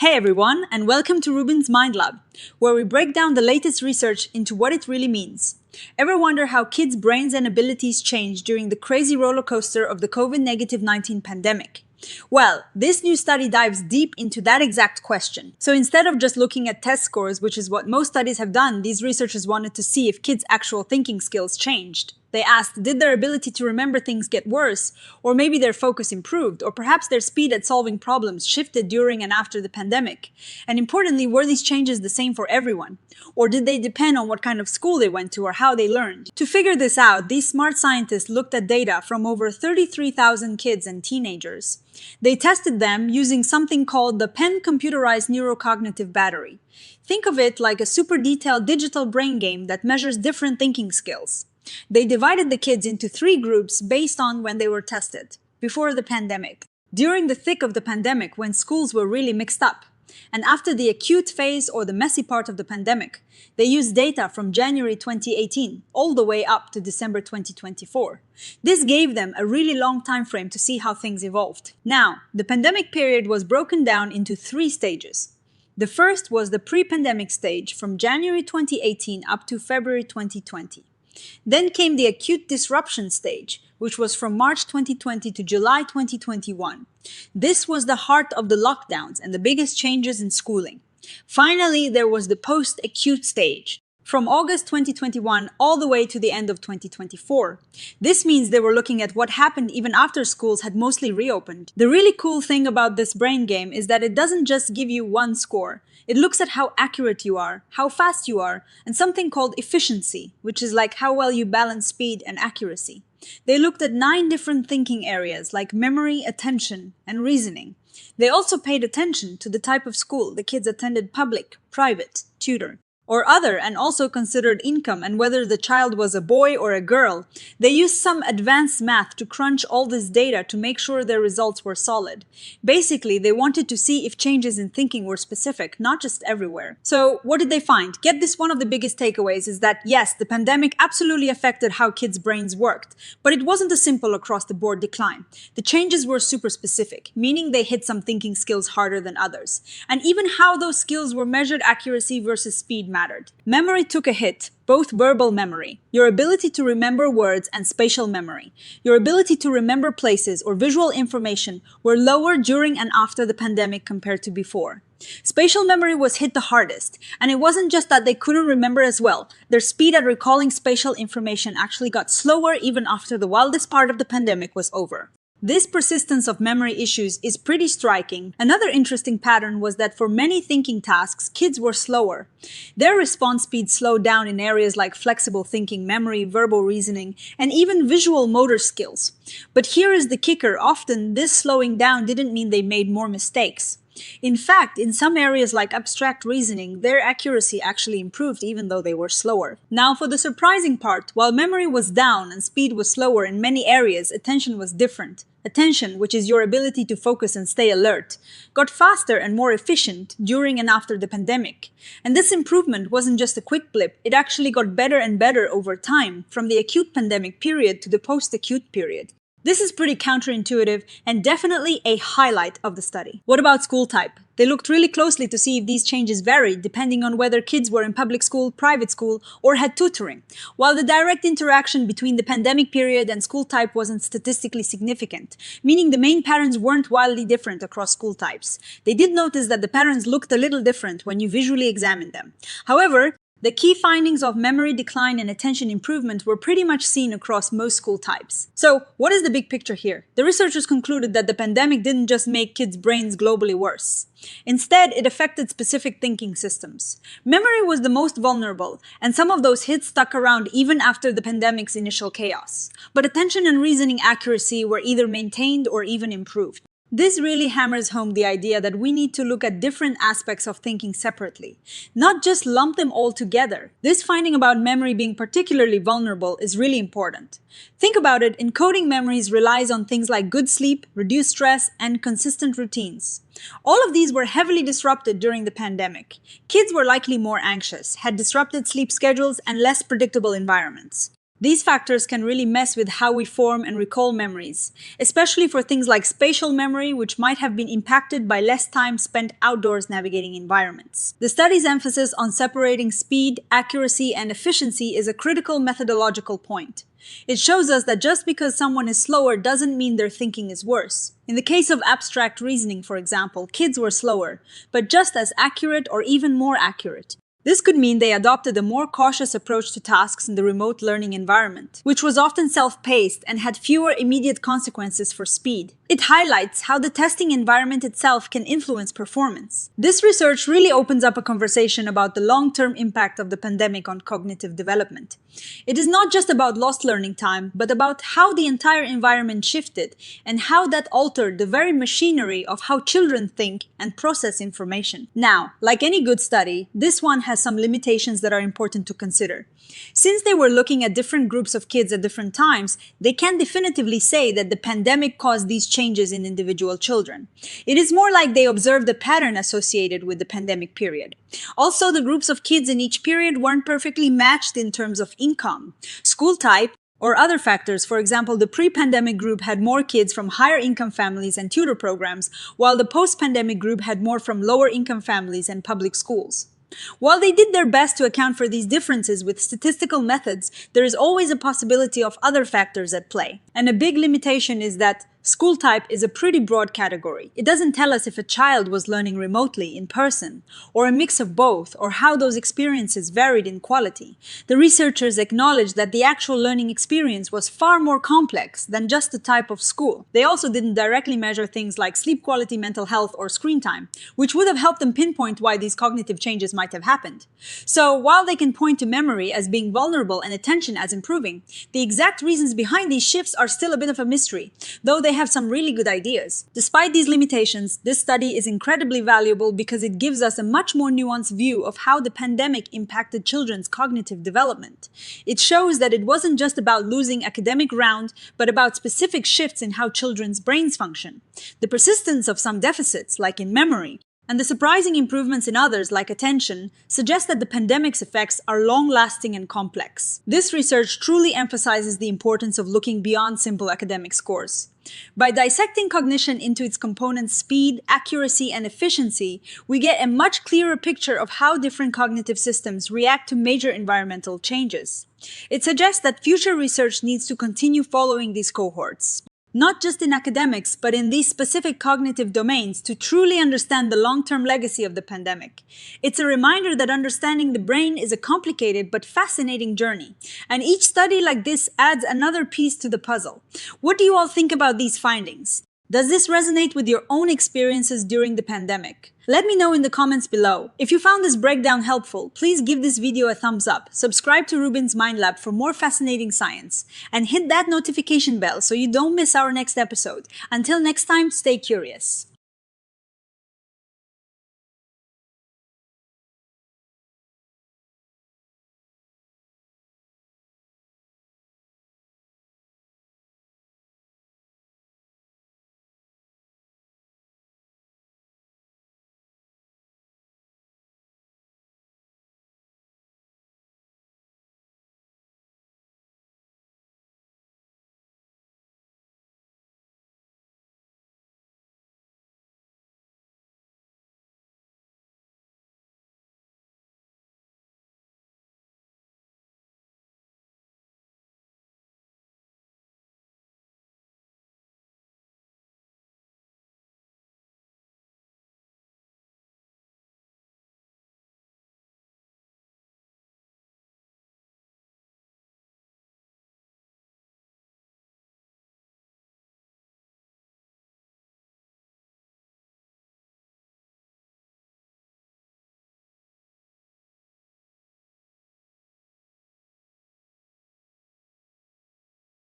Hey everyone, and welcome to Ruben's Mind Lab, where we break down the latest research into what it really means. Ever wonder how kids' brains and abilities change during the crazy roller coaster of the COVID-19 pandemic? Well, this new study dives deep into that exact question. So instead of just looking at test scores, which is what most studies have done, these researchers wanted to see if kids' actual thinking skills changed. They asked, did their ability to remember things get worse? Or maybe their focus improved? Or perhaps their speed at solving problems shifted during and after the pandemic? And importantly, were these changes the same for everyone? Or did they depend on what kind of school they went to or how they learned? To figure this out, these smart scientists looked at data from over 33,000 kids and teenagers. They tested them using something called the Penn Computerized Neurocognitive Battery. Think of it like a super detailed digital brain game that measures different thinking skills. They divided the kids into 3 groups based on when they were tested, before the pandemic, during the thick of the pandemic when schools were really mixed up, and after the acute phase or the messy part of the pandemic. They used data from January 2018 all the way up to December 2024. This gave them a really long time frame to see how things evolved. Now, the pandemic period was broken down into 3 stages. The first was the pre-pandemic stage from January 2018 up to February 2020. Then came the acute disruption stage, which was from March 2020 to July 2021. This was the heart of the lockdowns and the biggest changes in schooling. Finally, there was the post-acute stage, from August 2021 all the way to the end of 2024. This means they were looking at what happened even after schools had mostly reopened. The really cool thing about this brain game is that it doesn't just give you one score. It looks at how accurate you are, how fast you are, and something called efficiency, which is like how well you balance speed and accuracy. They looked at 9 different thinking areas like memory, attention, and reasoning. They also paid attention to the type of school the kids attended: public, private, tutor, or other, and also considered income and whether the child was a boy or a girl. They used some advanced math to crunch all this data to make sure their results were solid. Basically, they wanted to see if changes in thinking were specific, not just everywhere. So, what did they find? Get this, one of the biggest takeaways is that yes, the pandemic absolutely affected how kids' brains worked, but it wasn't a simple across-the-board decline. The changes were super specific, meaning they hit some thinking skills harder than others. And even how those skills were measured, accuracy versus speed, mattered. Memory took a hit, both verbal memory, your ability to remember words, and spatial memory, your ability to remember places or visual information, were lower during and after the pandemic compared to before. Spatial memory was hit the hardest, and it wasn't just that they couldn't remember as well. Their speed at recalling spatial information actually got slower even after the wildest part of the pandemic was over. This persistence of memory issues is pretty striking. Another interesting pattern was that for many thinking tasks, kids were slower. Their response speed slowed down in areas like flexible thinking, memory, verbal reasoning, and even visual motor skills. But here is the kicker: often this slowing down didn't mean they made more mistakes. In fact, in some areas like abstract reasoning, their accuracy actually improved even though they were slower. Now, for the surprising part, while memory was down and speed was slower in many areas, attention was different. Attention, which is your ability to focus and stay alert, got faster and more efficient during and after the pandemic. And this improvement wasn't just a quick blip, it actually got better and better over time, from the acute pandemic period to the post-acute period. This is pretty counterintuitive and definitely a highlight of the study. What about school type? They looked really closely to see if these changes varied depending on whether kids were in public school, private school, or had tutoring. While the direct interaction between the pandemic period and school type wasn't statistically significant, meaning the main patterns weren't wildly different across school types, they did notice that the patterns looked a little different when you visually examined them. However, the key findings of memory decline and attention improvement were pretty much seen across most school types. So, what is the big picture here? The researchers concluded that the pandemic didn't just make kids' brains globally worse. Instead, it affected specific thinking systems. Memory was the most vulnerable, and some of those hits stuck around even after the pandemic's initial chaos. But attention and reasoning accuracy were either maintained or even improved. This really hammers home the idea that we need to look at different aspects of thinking separately, not just lump them all together. This finding about memory being particularly vulnerable is really important. Think about it, encoding memories relies on things like good sleep, reduced stress, and consistent routines. All of these were heavily disrupted during the pandemic. Kids were likely more anxious, had disrupted sleep schedules, and less predictable environments. These factors can really mess with how we form and recall memories, especially for things like spatial memory, which might have been impacted by less time spent outdoors navigating environments. The study's emphasis on separating speed, accuracy, and efficiency is a critical methodological point. It shows us that just because someone is slower doesn't mean their thinking is worse. In the case of abstract reasoning, for example, kids were slower, but just as accurate or even more accurate. This could mean they adopted a more cautious approach to tasks in the remote learning environment, which was often self-paced and had fewer immediate consequences for speed. It highlights how the testing environment itself can influence performance. This research really opens up a conversation about the long-term impact of the pandemic on cognitive development. It is not just about lost learning time, but about how the entire environment shifted and how that altered the very machinery of how children think and process information. Now, like any good study, this one has some limitations that are important to consider. Since they were looking at different groups of kids at different times, they can't definitively say that the pandemic caused these changes in individual children. It is more like they observed a pattern associated with the pandemic period. Also, the groups of kids in each period weren't perfectly matched in terms of income, school type, or other factors. For example, the pre-pandemic group had more kids from higher income families and tutor programs, while the post-pandemic group had more from lower income families and public schools. While they did their best to account for these differences with statistical methods, there is always a possibility of other factors at play. And a big limitation is that school type is a pretty broad category. It doesn't tell us if a child was learning remotely, in person, or a mix of both, or how those experiences varied in quality. The researchers acknowledged that the actual learning experience was far more complex than just the type of school. They also didn't directly measure things like sleep quality, mental health, or screen time, which would have helped them pinpoint why these cognitive changes might have happened. So, while they can point to memory as being vulnerable and attention as improving, the exact reasons behind these shifts are still a bit of a mystery, though they have some really good ideas. Despite these limitations, this study is incredibly valuable because it gives us a much more nuanced view of how the pandemic impacted children's cognitive development. It shows that it wasn't just about losing academic ground, but about specific shifts in how children's brains function, the persistence of some deficits, like in memory, and the surprising improvements in others, like attention, suggest that the pandemic's effects are long-lasting and complex. This research truly emphasizes the importance of looking beyond simple academic scores. By dissecting cognition into its components speed, accuracy, and efficiency, we get a much clearer picture of how different cognitive systems react to major environmental changes. It suggests that future research needs to continue following these cohorts, not just in academics, but in these specific cognitive domains, to truly understand the long-term legacy of the pandemic. It's a reminder that understanding the brain is a complicated but fascinating journey, and each study like this adds another piece to the puzzle. What do you all think about these findings? Does this resonate with your own experiences during the pandemic? Let me know in the comments below. If you found this breakdown helpful, please give this video a thumbs up, subscribe to Ruben's Mind Lab for more fascinating science, and hit that notification bell so you don't miss our next episode. Until next time, stay curious.